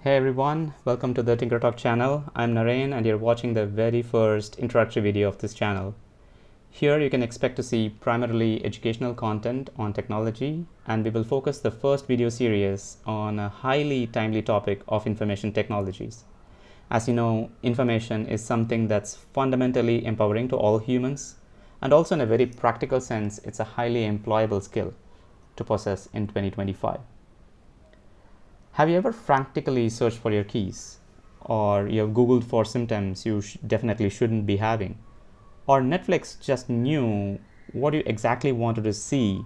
Hey everyone, welcome to the Tinker Talk channel. I'm Naren and you're watching the very first introductory video of this channel. Here you can expect to see primarily educational content on technology, and we will focus the first video series on a highly timely topic of information technologies. As you know, information is something that's fundamentally empowering to all humans, and also in a very practical sense, it's a highly employable skill to possess in 2025. Have you ever frantically searched for your keys? Or you have Googled for symptoms you definitely shouldn't be having? Or Netflix just knew what you exactly wanted to see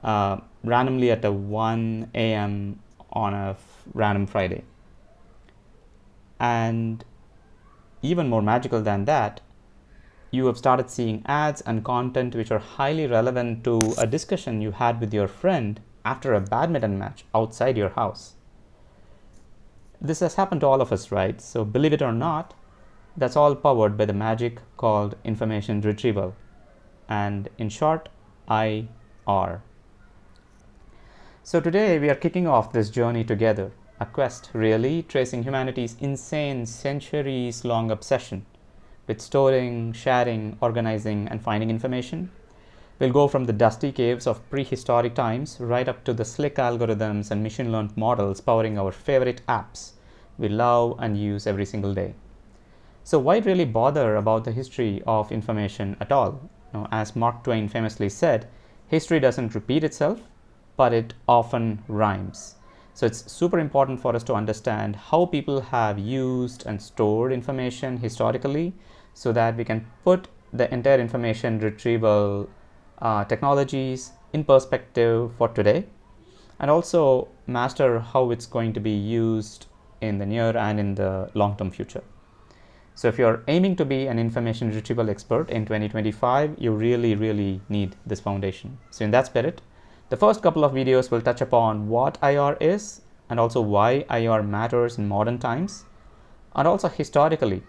randomly at a 1 a.m. on a random Friday? And even more magical than that, you have started seeing ads and content which are highly relevant to a discussion you had with your friend after a badminton match outside your house. This has happened to all of us, right? So believe it or not, that's all powered by the magic called information retrieval, and in short, IR. So today we are kicking off this journey together, a quest really tracing humanity's insane centuries-long obsession with storing, sharing, organizing, and finding information. We'll go from the dusty caves of prehistoric times right up to the slick algorithms and machine-learned models powering our favorite apps we love and use every single day. So why really bother about the history of information at all? As Mark Twain famously said, history doesn't repeat itself, but it often rhymes. So it's super important for us to understand how people have used and stored information historically so that we can put the entire information retrieval technologies in perspective for today, and also master how it's going to be used in the near and in the long-term future. So if you're aiming to be an information retrieval expert in 2025, you really need this foundation. So in that spirit, the first couple of videos will touch upon what IR is and also why IR matters in modern times, and also historically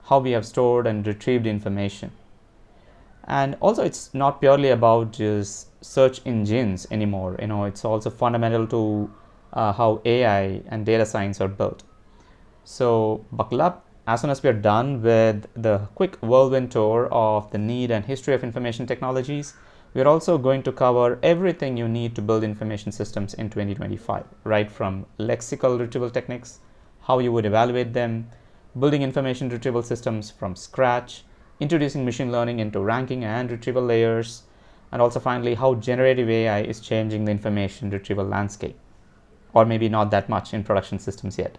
how we have stored and retrieved information. And also it's not purely about just search engines anymore. It's also fundamental to how AI and data science are built. So buckle up. As soon as we are done with the quick whirlwind tour of the need and history of information technologies, we're also going to cover everything you need to build information systems in 2025, right from lexical retrieval techniques, how you would evaluate them, building information retrieval systems from scratch, introducing machine learning into ranking and retrieval layers, and also finally how generative AI is changing the information retrieval landscape, or maybe not that much in production systems yet.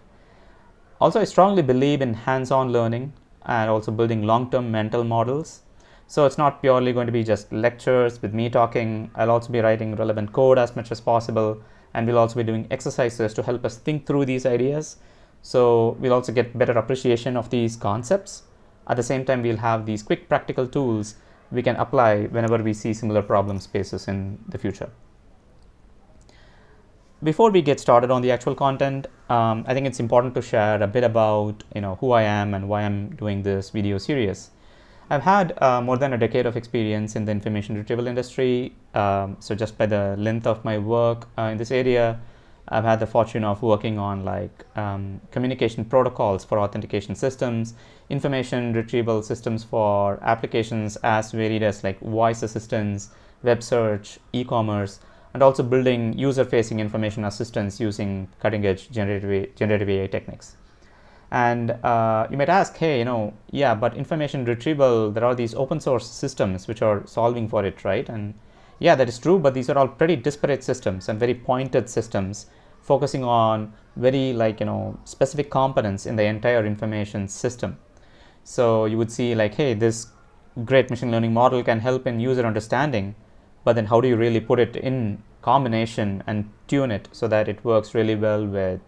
Also, I strongly believe in hands-on learning and also building long-term mental models. So it's not purely going to be just lectures with me talking. I'll also be writing relevant code as much as possible, and we'll also be doing exercises to help us think through these ideas. So we'll also get better appreciation of these concepts. At the same time, we'll have these quick practical tools we can apply whenever we see similar problem spaces in the future. Before we get started on the actual content, I think it's important to share a bit about who I am and why I'm doing this video series. I've had more than a decade of experience in the information retrieval industry. So just by the length of my work in this area, I've had the fortune of working on communication protocols for authentication systems, information retrieval systems for applications as varied as voice assistants, web search, e-commerce, and also building user-facing information assistants using cutting-edge generative AI techniques. And you might ask, hey, yeah, but information retrieval, there are these open source systems which are solving for it, right? And yeah, that is true, but these are all pretty disparate systems and very pointed systems focusing on very specific components in the entire information system. So you would see hey, this great machine learning model can help in user understanding, but then how do you really put it in combination and tune it so that it works really well with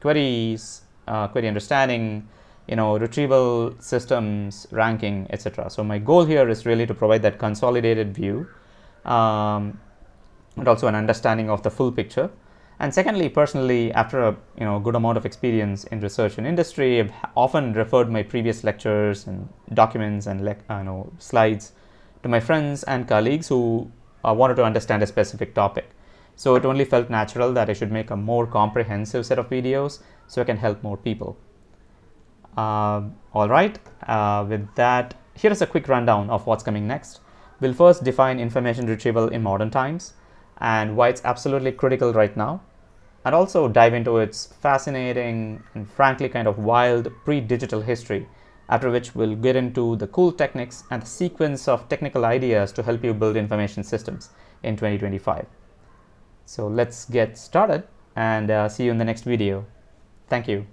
queries, query understanding, retrieval systems, ranking, etc. So my goal here is really to provide that consolidated view and also an understanding of the full picture. And secondly, personally, after a good amount of experience in research and industry, I've often referred my previous lectures and documents and slides to my friends and colleagues who wanted to understand a specific topic. So it only felt natural that I should make a more comprehensive set of videos so I can help more people. All right, with that, here is a quick rundown of what's coming next. We'll first define information retrieval in modern times and why it's absolutely critical right now, and also dive into its fascinating and frankly kind of wild pre-digital history, after which we'll get into the cool techniques and the sequence of technical ideas to help you build information systems in 2025. So let's get started and see you in the next video. Thank you.